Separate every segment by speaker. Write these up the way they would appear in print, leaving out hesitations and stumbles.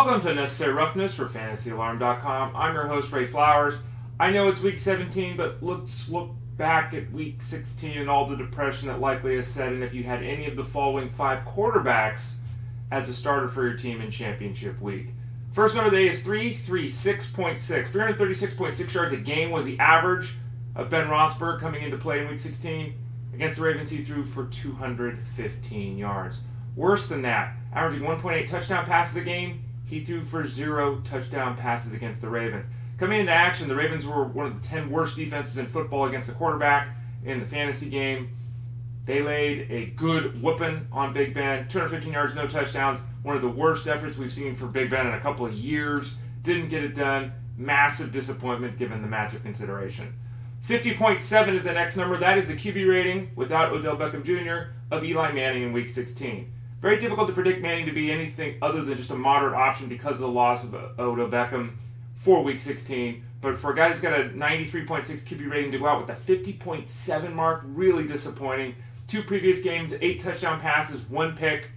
Speaker 1: Welcome to Necessary Roughness for FantasyAlarm.com. I'm your host, Ray Flowers. I know it's week 17, but let's look back at week 16 and all the depression that likely has set in if you had any of the following 5 quarterbacks as a starter for your team in championship week. First number of the day is 336.6. 336.6 yards a game was the average of Ben Roethlisberger coming into play in week 16. Against the Ravens, he threw for 215 yards. Worse than that, averaging 1.8 touchdown passes a game, he threw for 0 touchdown passes against the Ravens. Coming into action, the Ravens were one of the 10 worst defenses in football against the quarterback in the fantasy game. They laid a good whooping on Big Ben. 215 yards, no touchdowns. One of the worst efforts we've seen for Big Ben in a couple of years. Didn't get it done. Massive disappointment given the matchup consideration. 50.7 is the next number. That is the QB rating without Odell Beckham Jr. of Eli Manning in week 16. Very difficult to predict Manning to be anything other than just a moderate option because of the loss of Odell Beckham for week 16. But for a guy who's got a 93.6 QB rating to go out with a 50.7 mark, really disappointing. 2 previous games, 8 touchdown passes, 1 pick.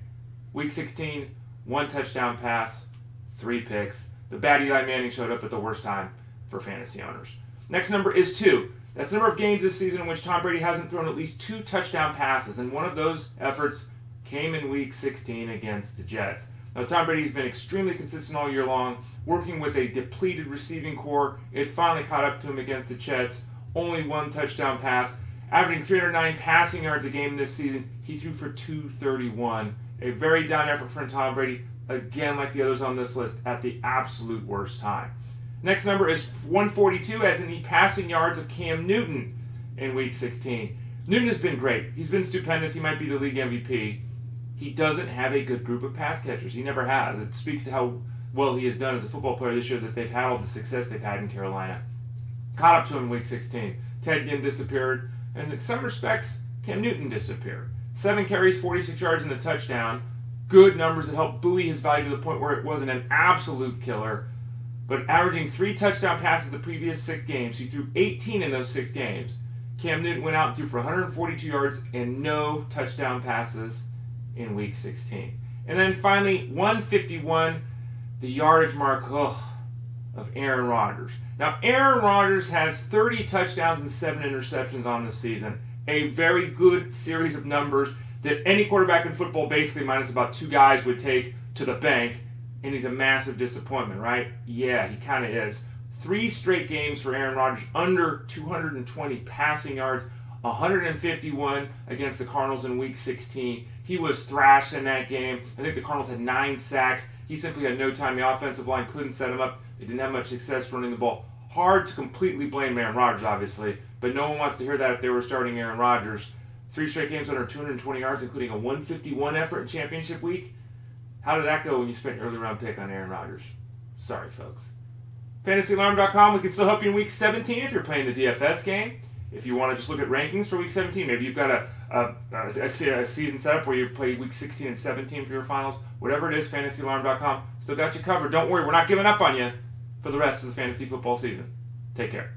Speaker 1: Week 16, 1 touchdown pass, 3 picks. The bad Eli Manning showed up at the worst time for fantasy owners. Next number is 2. That's the number of games this season in which Tom Brady hasn't thrown at least 2 touchdown passes, and one of those efforts came in week 16 against the Jets. Now, Tom Brady's been extremely consistent all year long, working with a depleted receiving core. It finally caught up to him against the Jets. Only 1 touchdown pass. Averaging 309 passing yards a game this season, he threw for 231. A very down effort from Tom Brady, again like the others on this list, at the absolute worst time. Next number is 142, as in the passing yards of Cam Newton in week 16. Newton has been great. He's been stupendous. He might be the league MVP. He doesn't have a good group of pass catchers. He never has. It speaks to how well he has done as a football player this year that they've had all the success they've had in Carolina. Caught up to him in week 16. Ted Ginn disappeared, and in some respects, Cam Newton disappeared. 7 carries, 46 yards, and a touchdown. Good numbers that helped buoy his value to the point where it wasn't an absolute killer. But averaging 3 touchdown passes the previous 6 games, he threw 18 in those 6 games. Cam Newton went out and threw for 142 yards and no touchdown passes in week 16. And then finally, 151, the yardage mark of Aaron Rodgers. Now, Aaron Rodgers has 30 touchdowns and 7 interceptions on this season. A very good series of numbers that any quarterback in football, basically minus about 2 guys, would take to the bank. And he's a massive disappointment, right? Yeah, he kind of is. 3 straight games for Aaron Rodgers under 220 passing yards, 151 against the Cardinals in week 16. He was thrashed in that game. I think the Cardinals had 9 sacks. He simply had no time. The offensive line couldn't set him up. They didn't have much success running the ball. Hard to completely blame Aaron Rodgers, obviously, but no one wants to hear that if they were starting Aaron Rodgers. 3 straight games under 220 yards, including a 151 effort in championship week. How did that go when you spent your early round pick on Aaron Rodgers? Sorry, folks. FantasyAlarm.com, we can still help you in week 17 if you're playing the DFS game. If you want to just look at rankings for week 17, maybe you've got a season set up where you play week 16 and 17 for your finals. Whatever it is, FantasyAlarm.com still got you covered. Don't worry, we're not giving up on you for the rest of the fantasy football season. Take care.